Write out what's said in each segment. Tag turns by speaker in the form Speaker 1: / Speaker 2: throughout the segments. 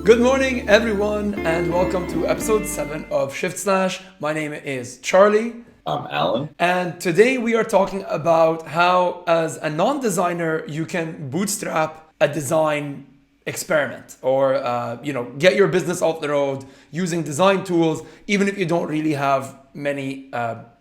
Speaker 1: Good morning, everyone, and welcome to episode 7 of Shift Slash. My name is Charlie,
Speaker 2: Alan.
Speaker 1: and today we are talking about how, as a non designer, you can bootstrap a design experiment or get your business off the road using design tools, even if you don't really have many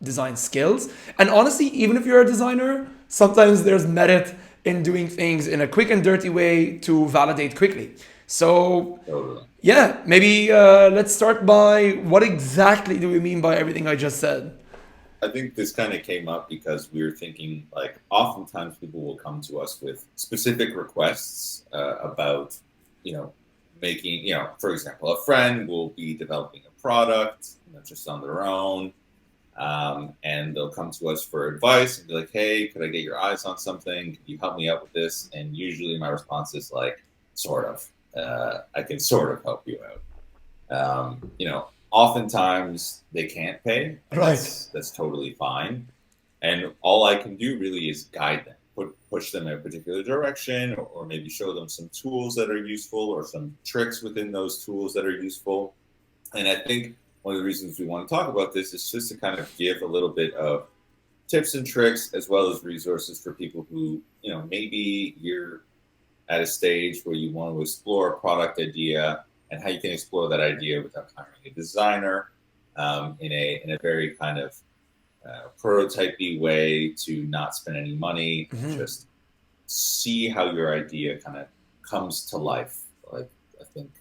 Speaker 1: design skills. And honestly, even if you're a designer, sometimes there's merit in doing things in a quick and dirty way to validate quickly. So,
Speaker 2: Totally.
Speaker 1: yeah, maybe let's start by what exactly do we mean by everything I just said?
Speaker 2: I think this kind of came up because we were thinking, like, oftentimes people will come to us with specific requests about, you know, making, for example, a friend will be developing a product, just on their own, and they'll come to us for advice and be like, "Hey, could I get your eyes on something? Could you help me out with this?" And usually my response is like, "Sort of. I can sort of help you out." Oftentimes they can't pay, and
Speaker 1: Right.
Speaker 2: that's totally fine. And all I can do really is guide them, push them in a particular direction, or maybe show them some tools that are useful, or some tricks within those tools that are useful. And I think one of the reasons we want to talk about this is just to kind of give a little bit of tips and tricks, as well as resources for people who, maybe you're at a stage where you want to explore a product idea, and how you can explore that idea without hiring a designer, in a very kind of prototypey way, to not spend any money, and
Speaker 1: Mhm.
Speaker 2: just see how your idea kind of comes to life. Like, I think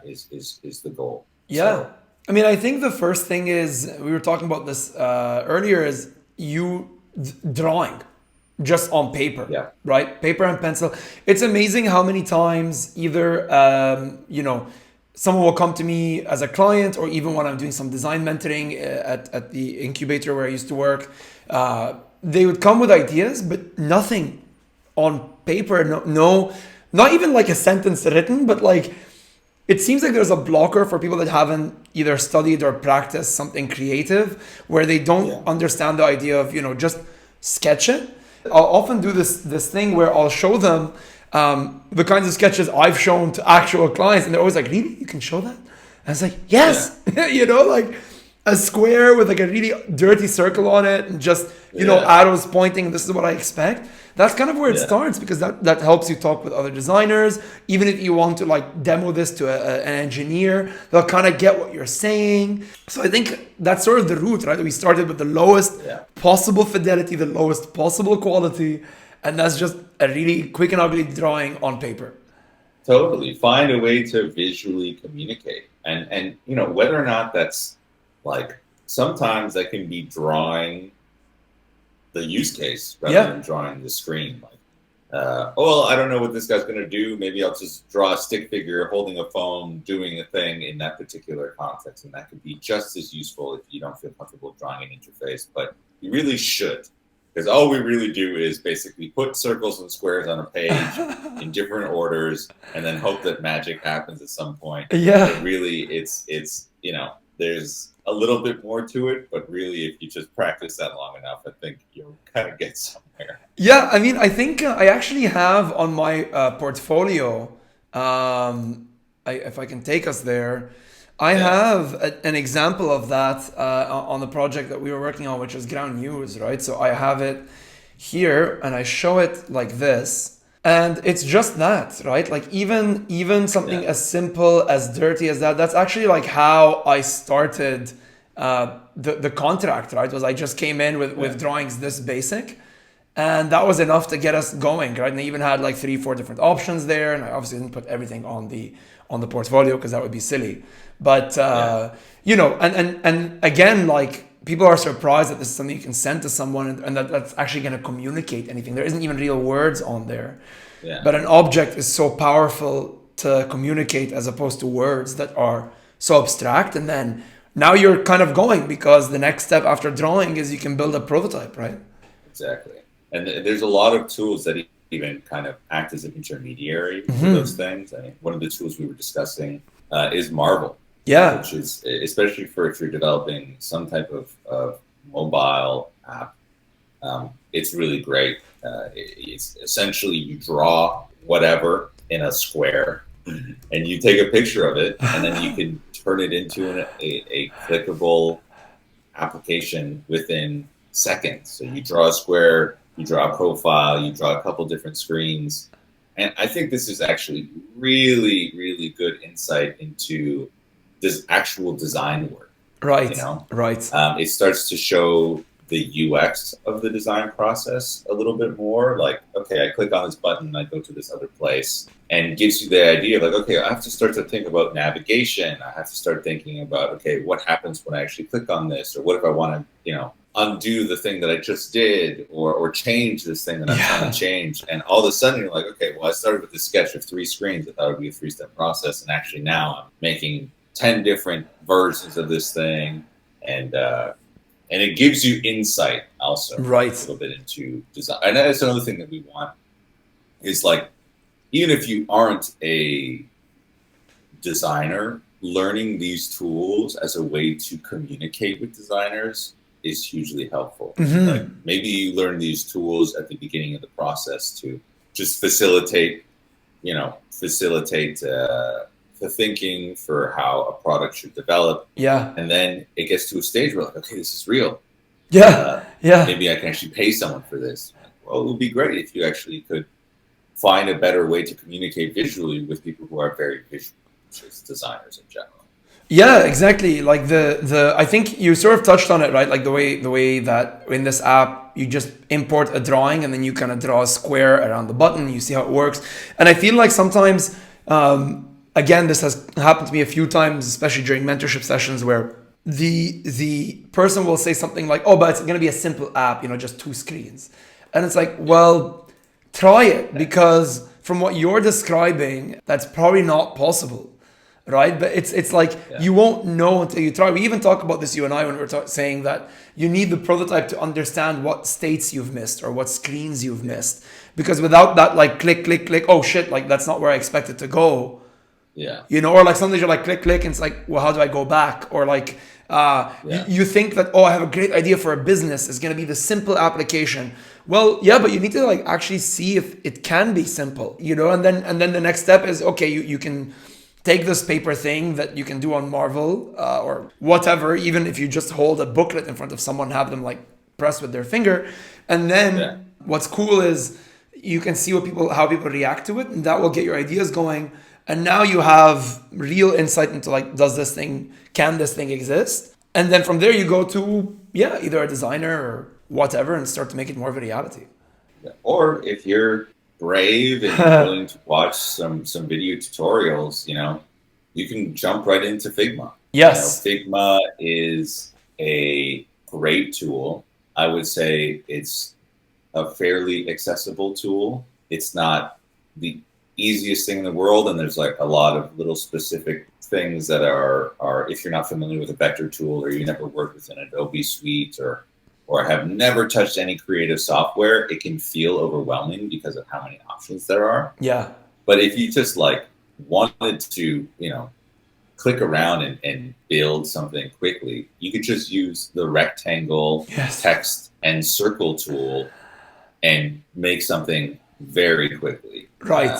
Speaker 2: is the goal.
Speaker 1: Yeah.
Speaker 2: So
Speaker 1: I mean, I think the first thing is, we were talking about this earlier, is drawing just on paper,
Speaker 2: yeah,
Speaker 1: right? Paper and pencil. It's amazing how many times either, someone will come to me as a client, or even when I'm doing some design mentoring at the incubator where I used to work, they would come with ideas, but nothing on paper. No, not even like a sentence written, but like, it seems like there's a blocker for people that haven't either studied or practiced something creative, where they
Speaker 2: yeah,
Speaker 1: don't understand the idea of, just sketch it. I'll often do this thing where I'll show them the kinds of sketches I've shown to actual clients, and they're always like, "Really, you can show that?" And it's like,
Speaker 2: yeah,
Speaker 1: "Yes," like a square with like a really dirty circle on it, and just
Speaker 2: yeah,
Speaker 1: arrows pointing. This is what I expect. That's kind of where it
Speaker 2: yeah.
Speaker 1: starts, because that helps you talk with other designers. Even if you want to like demo this to an engineer, they'll kind of get what you're saying. So I think that's sort of the root, right? We started with the lowest
Speaker 2: Yeah.
Speaker 1: possible fidelity, the lowest possible quality, and that's just a really quick and ugly drawing on paper.
Speaker 2: Totally. Find a way to visually communicate. And whether or not that's, like, sometimes that can be drawing the use case rather
Speaker 1: Yeah.
Speaker 2: than drawing the screen. Like, oh, well, I don't know what this guy's going to do. Maybe I'll just draw a stick figure holding a phone, doing a thing in that particular context. And that could be just as useful if you don't feel comfortable drawing an interface. But you really should, because all we really do is basically put circles and squares on a page in different orders, and then hope that magic happens at some point. But
Speaker 1: Yeah.
Speaker 2: really, there's a little bit more to it. But really, if you just practice that long enough, I think you'll kind of get somewhere.
Speaker 1: Yeah, I mean, I think I actually have on my portfolio, if I can take us there, I
Speaker 2: Yeah.
Speaker 1: have an example of that on the project that we were working on, which is ground news, right? So I have it here, and I show it like this. And it's just that, right? Like, even something
Speaker 2: Yeah.
Speaker 1: as simple as dirty as that, that's actually like how I started the contract, right? Was I just came in
Speaker 2: Yeah.
Speaker 1: with drawings this basic, and that was enough to get us going, right? And they even had like 3 4 different options there, and I obviously didn't put everything on the portfolio, because that would be silly. But
Speaker 2: Yeah.
Speaker 1: and again, like, people are surprised that this is something you can send to someone, and that's actually going to communicate anything. There isn't even real words on there,
Speaker 2: Yeah.
Speaker 1: but an object is so powerful to communicate, as opposed to words that are so abstract. And then now you're kind of going, because the next step after drawing is you can build a prototype, right?
Speaker 2: Exactly. And there's a lot of tools that even kind of act as an intermediary for those things. I mean, one of the tools we were discussing is Marvel,
Speaker 1: Yeah.
Speaker 2: which is, especially for if you're developing some type of mobile app, it's really great. It's essentially, you draw whatever in a square, and you take a picture of it, and then you can turn it into a clickable application within seconds. So you draw a square, you draw a profile, you draw a couple different screens. And I think this is actually really, really good insight into this actual design work. You
Speaker 1: Right,
Speaker 2: know,
Speaker 1: right.
Speaker 2: it starts to show the UX of the design process a little bit more. Like, okay, I click on this button, I go to this other place, and gives you the idea of like, okay, I have to start to think about navigation. I have to start thinking about, okay, what happens when I actually click on this, or what if I want to, undo the thing that I just did, or change this thing that I'm trying
Speaker 1: Yeah.
Speaker 2: to change. And all of a sudden, you're like, okay, well, I started with this sketch of 3 screens. I thought it would be a 3-step process, and actually now I'm making 10 different versions of this thing, and it gives you insight also, like a
Speaker 1: Right.
Speaker 2: little bit into design. And that's another thing that we want is like, even if you aren't a designer, learning these tools as a way to communicate with designers is hugely helpful. Like
Speaker 1: Hmm.
Speaker 2: maybe you learn these tools at the beginning of the process to just facilitate the thinking for how a product should develop.
Speaker 1: Yeah.
Speaker 2: And then it gets to a stage where like, okay, this is real.
Speaker 1: Yeah. Yeah.
Speaker 2: Maybe I can actually pay someone for this. Well, it would be great if you actually could find a better way to communicate visually with people who are very visual, just designers in general.
Speaker 1: Yeah, exactly. Like the I think you sort of touched on it, right? Like the way that in this app you just import a drawing and then you kind of draw a square around the button, you see how it works. And I feel like sometimes again this has happened to me a few times, especially during mentorship sessions where the person will say something like, "Oh, but it's going to be a simple app, just 2 screens." And it's like, "Well, try it because from what you're describing, that's probably not possible." Right, but it's like
Speaker 2: Yeah.
Speaker 1: you won't know until you try. We even talk about this, you and I, when we were saying that you need the prototype to understand what states you've missed or what screens you've missed, because without that, like click click click, oh shit, like that's not where I expect it to go.
Speaker 2: Yeah.
Speaker 1: Or like sometimes you're like click click and it's like, well, how do I go back? Or like
Speaker 2: Yeah.
Speaker 1: you think that, oh, I have a great idea for a business, it's going to be the simple application. Well, yeah, but you need to like actually see if it can be simple, and then the next step is, okay, you can take this paper thing that you can do on Marvel or whatever, even if you just hold a booklet in front of someone, have them like press with their finger. And
Speaker 2: Yeah.
Speaker 1: then what's cool is you can see how people react to it, and that will get your ideas going. And now you have real insight into like, can this thing exist? And then from there you go to, yeah, either a designer or whatever and start to make it more of a reality.
Speaker 2: Yeah. Or if you're brave and you're willing to watch some video tutorials, you can jump right into Figma.
Speaker 1: Yes.
Speaker 2: Figma is a great tool. I would say it's a fairly accessible tool. It's not the easiest thing in the world, and there's like a lot of little specific things that are if you're not familiar with a vector tool, or you never worked with an Adobe suite, or have never touched any creative software, it can feel overwhelming because of how many options there are.
Speaker 1: Yeah.
Speaker 2: But if you just like wanted to, click around and build something quickly, you could just use the rectangle,
Speaker 1: Yes.
Speaker 2: text, and circle tool and make something very quickly.
Speaker 1: Right.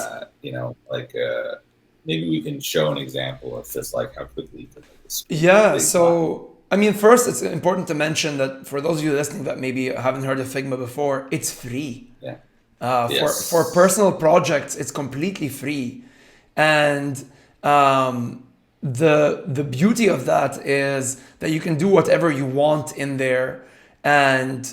Speaker 2: Maybe we can show an example of just like how quickly you can make this.
Speaker 1: Yeah, so I mean, first, it's important to mention that for those of you listening that maybe haven't heard of Figma before, it's free.
Speaker 2: Yeah.
Speaker 1: Yes. For personal projects, it's completely free, and the beauty of that is that you can do whatever you want in there, and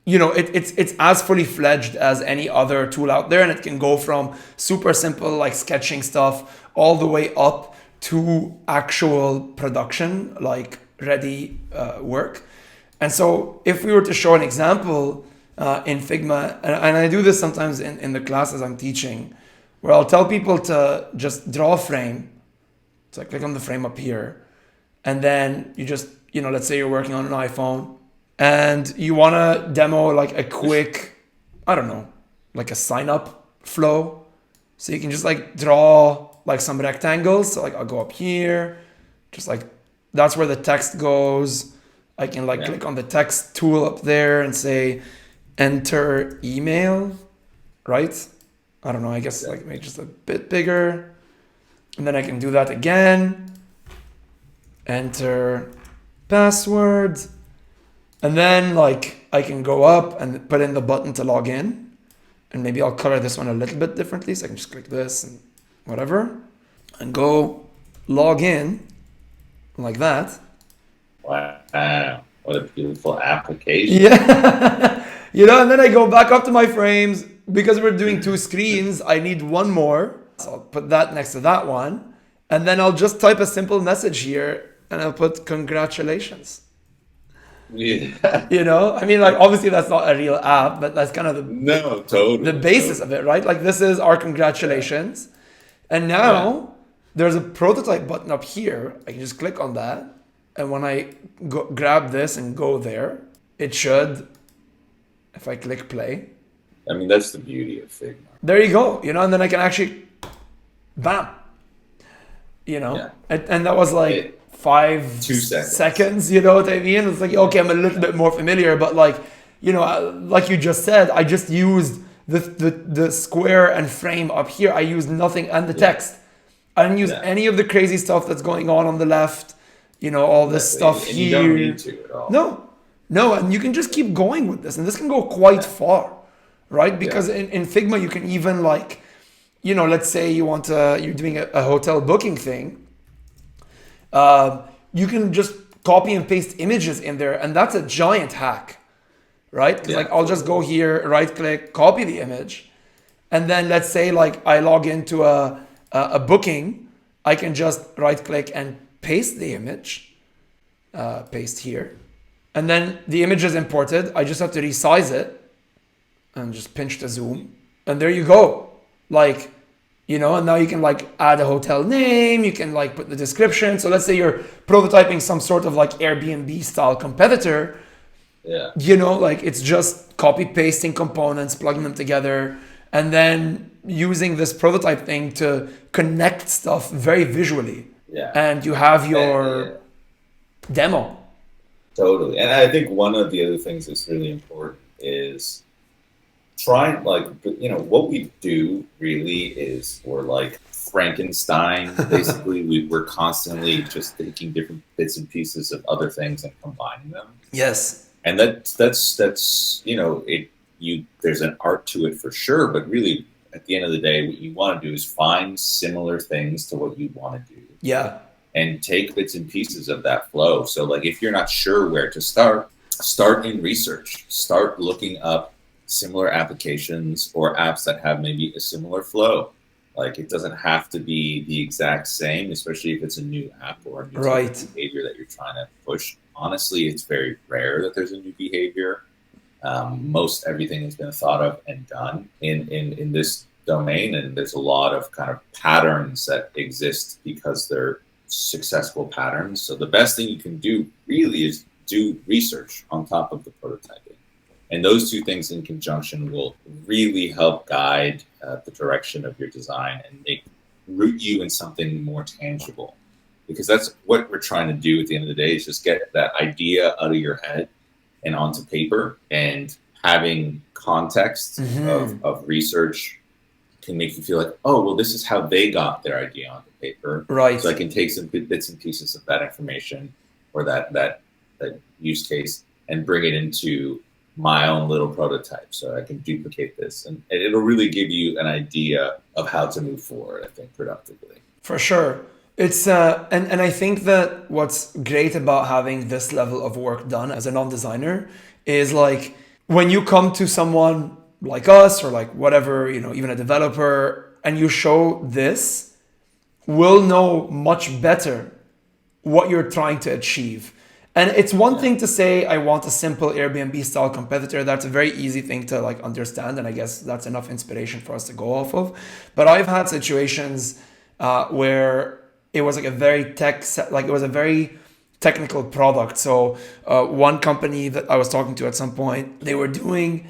Speaker 1: it's as fully fledged as any other tool out there, and it can go from super simple like sketching stuff all the way up to actual production, like ready work. And so if we were to show an example in Figma, and I do this sometimes in the classes I'm teaching, where I'll tell people to just draw a frame. So I click on the frame up here, and then you just, let's say you're working on an iPhone, and you want to demo like a quick, I don't know, like a sign up flow. So you can just like draw like some rectangles. So like I'll go up here, just like that's where the text goes. I can like click on the text tool up there and say enter email, right? I don't know, I guess like
Speaker 2: Exactly.
Speaker 1: make just a bit bigger. And then I can do that again. Enter password. And then like I can go up and put in the button to log in. And maybe I'll color this one a little bit differently. So I can just click this and whatever. And go log in like that.
Speaker 2: Wow. What a beautiful application.
Speaker 1: Yeah. And then I go back up to my frames. Because we're doing two screens, I need one more. So I'll put that next to that one. And then I'll just type a simple message here and I'll put congratulations.
Speaker 2: Yeah.
Speaker 1: I mean, like, obviously that's not a real app, but that's kind of
Speaker 2: No,
Speaker 1: the
Speaker 2: totally.
Speaker 1: basis of it, right? Like, this is our
Speaker 2: Yeah.
Speaker 1: congratulations. And
Speaker 2: Yeah.
Speaker 1: now there's a prototype button up here. I can just click on that. And when I grab this and go there, it should, if I click play,
Speaker 2: I mean, that's the beauty of Figma.
Speaker 1: there you go, and then I can actually, bam,
Speaker 2: Yeah.
Speaker 1: and that was like
Speaker 2: It, 2 seconds.
Speaker 1: seconds, you know what I mean? It's like, okay, I'm a little bit more familiar, but like, like you just said, I just used the square and frame up here. I used nothing and the
Speaker 2: Yeah.
Speaker 1: text. I didn't use
Speaker 2: Yeah.
Speaker 1: any of the crazy stuff that's going on the left, all this stuff
Speaker 2: Exactly. And you don't
Speaker 1: here.
Speaker 2: need to at all.
Speaker 1: No, and you can just keep going with this, and this can go quite far, right?
Speaker 2: Yeah.
Speaker 1: Because in Figma, you can even like, let's say you're doing a hotel booking thing. You can just copy and paste images in there, and that's a giant hack, right? 'Cause,
Speaker 2: Yeah.
Speaker 1: like I'll just go here, right click, copy the image, and then let's say like I log into a booking, I can just right click and paste the image, paste here, and then the image is imported. I just have to resize it and just pinch the zoom, and there you go. Like, and now you can like add a hotel name, you can like put the description. So let's say you're prototyping some sort of like Airbnb style competitor,
Speaker 2: Yeah.
Speaker 1: like it's just copy pasting components, plugging them together, and then using this prototype thing to connect stuff very visually.
Speaker 2: Yeah.
Speaker 1: And you have
Speaker 2: And,
Speaker 1: your demo.
Speaker 2: totally. And I think one of the other things that's really important is trying, like, what we do really is we're like Frankenstein. Basically, we're constantly just taking different bits and pieces of other things and combining them.
Speaker 1: Yes.
Speaker 2: And that's there's an art to it for sure, but really at the end of the day, what you want to do is find similar things to what you want to do.
Speaker 1: Yeah.
Speaker 2: And take bits and pieces of that flow. So like if you're not sure where to start in research. Start looking up similar applications or apps that have maybe a similar flow. Like it doesn't have to be the exact same, especially if it's a new app or a new
Speaker 1: Right.
Speaker 2: behavior that you're trying to push. Honestly, it's very rare that there's a new behavior. Most everything has been thought of and done in this domain, and there's a lot of kind of patterns that exist because they're successful patterns. So the best thing you can do really is do research on top of the prototyping. And those two things in conjunction will really help guide the direction of your design and root you in something more tangible. Because that's what we're trying to do at the end of the day, is just get that idea out of your head and onto paper. And having context of research can make you feel like, oh, well, this is how they got their idea onto paper.
Speaker 1: Right.
Speaker 2: So I can take some bits and pieces of that information or that use case and bring it into my own little prototype, so I can duplicate this, and it'll really give you an idea of how to move forward, I think, productively.
Speaker 1: For sure. It's and I think that what's great about having this level of work done as a non-designer is like when you come to someone like us or like whatever, even a developer, and you show this, we'll know much better what you're trying to achieve. And it's one thing to say, I want a simple Airbnb style competitor. That's a very easy thing to like understand. And I guess that's enough inspiration for us to go off of. But I've had situations where it was like a very technical product. So one company that I was talking to at some point, they were doing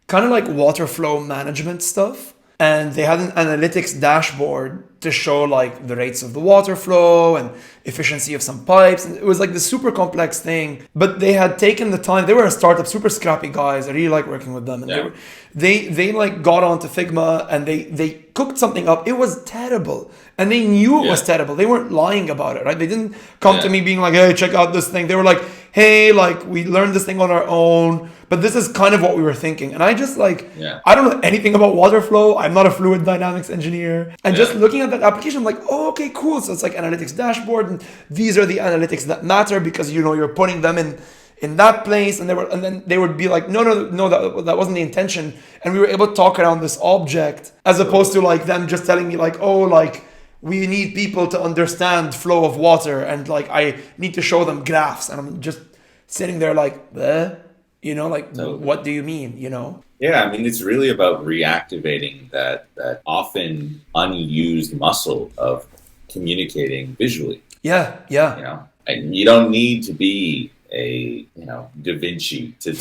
Speaker 1: kind of like water flow management stuff. and they had an analytics dashboard to show like the rates of the water flow and efficiency of some pipes. And it was like this super complex thing, but they had taken the time. They were a startup, super scrappy guys. I really like working with them. And they like got onto Figma and they cooked something up. It was terrible. And they knew it was terrible. They weren't lying about it, right? They didn't come to me being like, hey, check out this thing. They were like, hey, like we learned this thing on our own, but this is kind of what we were thinking. And I just like, I don't know anything about water flow. I'm not a fluid dynamics engineer. And just looking at that application, I'm like, oh, okay, cool. So it's like analytics dashboard. And these are the analytics that matter because, you know, you're putting them in that place. And then they would be like, no, that wasn't the intention. And we were able to talk around this object as opposed to like them just telling me like, oh, like, we need people to understand flow of water and like I need to show them graphs, and I'm just sitting there like, you know, like what do you mean, you know?
Speaker 2: Yeah, I mean, it's really about reactivating that often unused muscle of communicating visually.
Speaker 1: Yeah.
Speaker 2: You know, and you don't need to be a Da Vinci to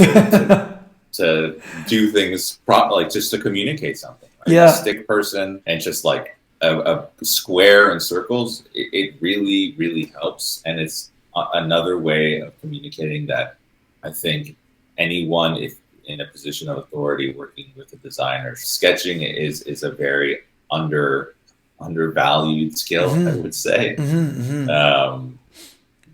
Speaker 2: do things like just to communicate something. Right? A stick person and just like a square and circles, it really, really helps. And it's another way of communicating that I think anyone, if in a position of authority working with a designer, sketching is a very undervalued skill, I would say.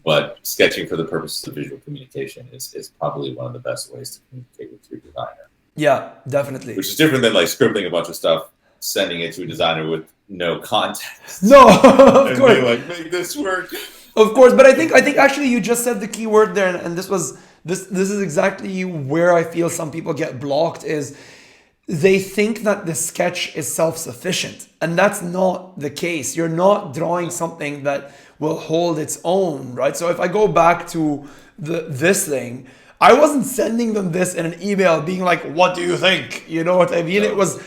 Speaker 2: But sketching for the purposes of visual communication is probably one of the best ways to communicate with your designer.
Speaker 1: Yeah, definitely.
Speaker 2: Which is different than like scribbling a bunch of stuff, sending it to a designer with no context.
Speaker 1: No, of course.
Speaker 2: And like, make this work.
Speaker 1: Of course, but I think actually you just said the key word there, and this is exactly where I feel some people get blocked is they think that the sketch is self-sufficient, and that's not the case. You're not drawing something that will hold its own, right? So if I go back to this thing, I wasn't sending them this in an email being like, what do you think? You know what I mean? It was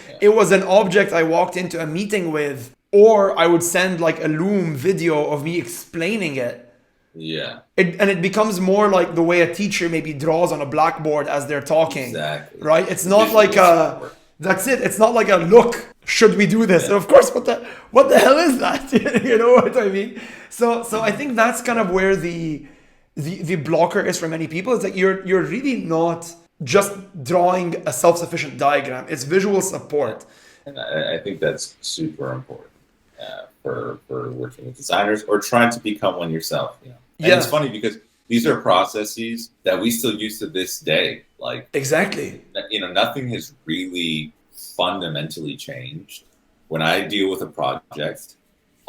Speaker 1: an object I walked into a meeting with, or I would send like a Loom video of me explaining it.
Speaker 2: Yeah.
Speaker 1: And it becomes more like the way a teacher maybe draws on a blackboard as they're talking.
Speaker 2: Exactly.
Speaker 1: Right? It's not like that's it. It's not like a look, should we do this? And of course, what the hell is that? You know what I mean? So I think that's kind of where the blocker is for many people. It's like you're really not just drawing a self-sufficient diagram. It's visual support.
Speaker 2: And I think that's super important for working with designers or trying to become one yourself. You know? And it's funny because these are processes that we still use to this day. Like
Speaker 1: exactly,
Speaker 2: you know, nothing has really fundamentally changed. When I deal with a project,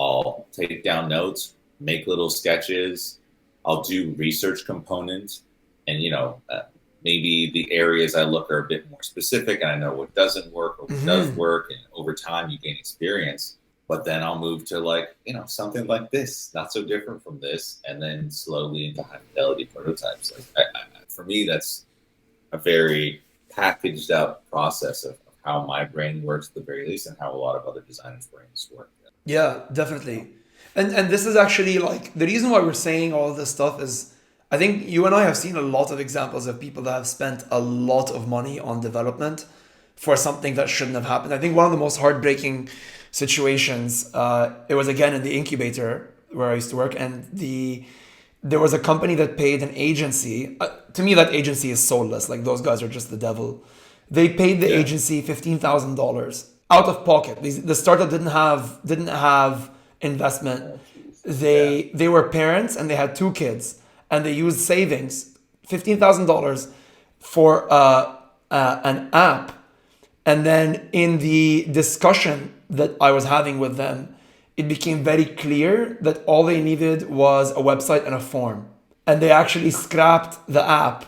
Speaker 2: I'll take down notes, make little sketches. I'll do research components, and maybe the areas I look are a bit more specific, and I know what doesn't work or what does work, and over time you gain experience. But then I'll move to something like this, not so different from this, and then slowly into high fidelity prototypes. Like for me, that's a very packaged up process of how my brain works at the very least, and how a lot of other designers' brains work.
Speaker 1: Yeah, definitely. And this is actually like the reason why we're saying all of this stuff is I think you and I have seen a lot of examples of people that have spent a lot of money on development for something that shouldn't have happened. I think one of the most heartbreaking situations, it was again in the incubator where I used to work, and there was a company that paid an agency. To me, that agency is soulless. Like those guys are just the devil. They paid the agency $15,000 out of pocket. The startup didn't have investment. They were parents and they had 2 kids, and they used savings, $15,000 for an app. And then in the discussion that I was having with them, it became very clear that all they needed was a website and a form. And they actually scrapped the app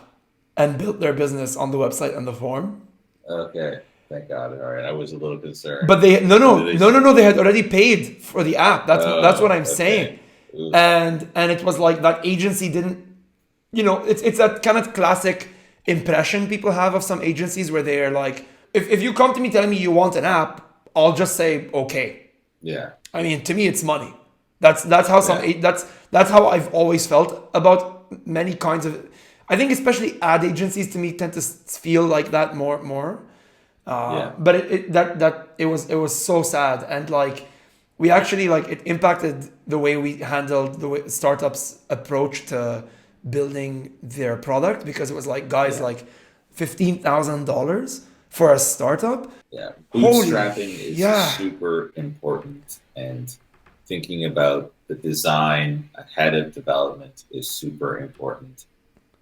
Speaker 1: and built their business on the website and the form.
Speaker 2: Okay. Thank God. All right. I was a little concerned.
Speaker 1: But they had already paid for the app. That's what I'm saying.
Speaker 2: Ooh.
Speaker 1: And it was like that agency didn't, it's that kind of classic impression people have of some agencies where they're like, if you come to me telling me you want an app, I'll just say, okay.
Speaker 2: Yeah.
Speaker 1: I mean, to me, it's money. That's how that's how I've always felt about many kinds of, I think especially ad agencies to me tend to feel like that more.
Speaker 2: Yeah.
Speaker 1: But it was so sad, and like we actually like it impacted the way we handled the way startups approach to building their product, because it was like, guys,
Speaker 2: Yeah.
Speaker 1: like $15,000 for a startup.
Speaker 2: Yeah.
Speaker 1: Holy,
Speaker 2: Bootstrapping is
Speaker 1: yeah,
Speaker 2: super important, and thinking about the design ahead of development is super important.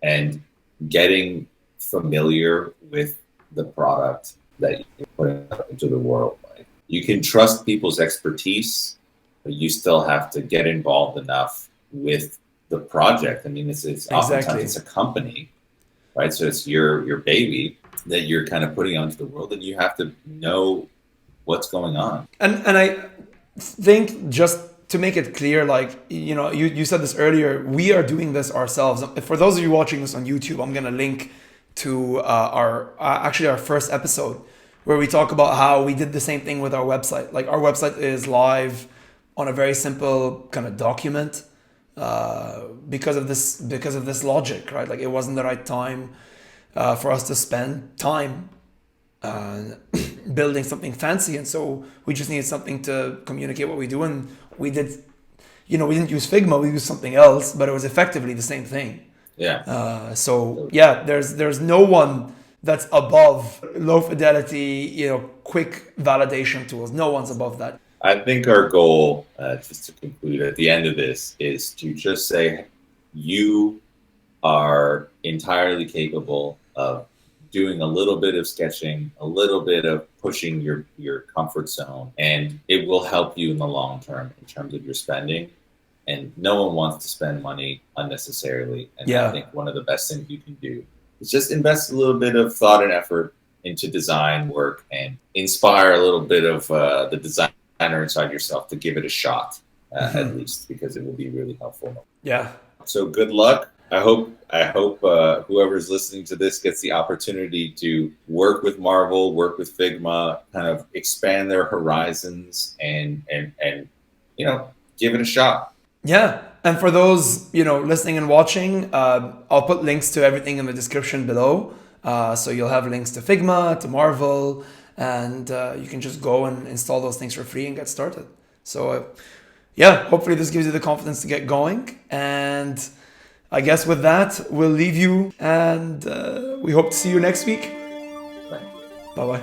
Speaker 2: And getting familiar with the product that you're putting out into the world. Like, you can trust people's expertise, but you still have to get involved enough with the project. I mean, it's oftentimes
Speaker 1: exactly.
Speaker 2: it's a company, right? So it's your baby that you're kind of putting onto the world, and you have to know what's going on.
Speaker 1: And I think, just to make it clear, like, you said this earlier, we are doing this ourselves. For those of you watching this on YouTube, I'm gonna link to our actually our first episode, where we talk about how we did the same thing with our website. Like, our website is live on a very simple kind of document, because of this logic, right? Like, it wasn't the right time for us to spend time uh, building something fancy, and so we just needed something to communicate what we do, and we did. We didn't use Figma; we used something else, but it was effectively the same thing.
Speaker 2: Yeah.
Speaker 1: So yeah, there's no one that's above low fidelity, quick validation tools. No one's above that.
Speaker 2: I think our goal, just to conclude at the end of this, is to just say you are entirely capable of doing a little bit of sketching, a little bit of pushing your comfort zone, and it will help you in the long term in terms of your spending. And no one wants to spend money unnecessarily. And I
Speaker 1: Yeah.
Speaker 2: think one of the best things you can do is just invest a little bit of thought and effort into design work, and inspire a little bit of the designer inside yourself to give it a shot, at least, because it will be really helpful.
Speaker 1: Yeah.
Speaker 2: So good luck. I hope whoever's listening to this gets the opportunity to work with Marvel, work with Figma, kind of expand their horizons, and give it a shot.
Speaker 1: Yeah. And for those, listening and watching, I'll put links to everything in the description below. So you'll have links to Figma, to Marvel, and you can just go and install those things for free and get started. So yeah, hopefully this gives you the confidence to get going. And I guess with that, we'll leave you, and we hope to see you next week. Bye-bye.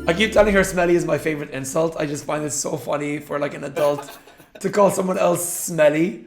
Speaker 1: I keep telling her smelly is my favorite insult. I just find it so funny for like an adult to call someone else smelly.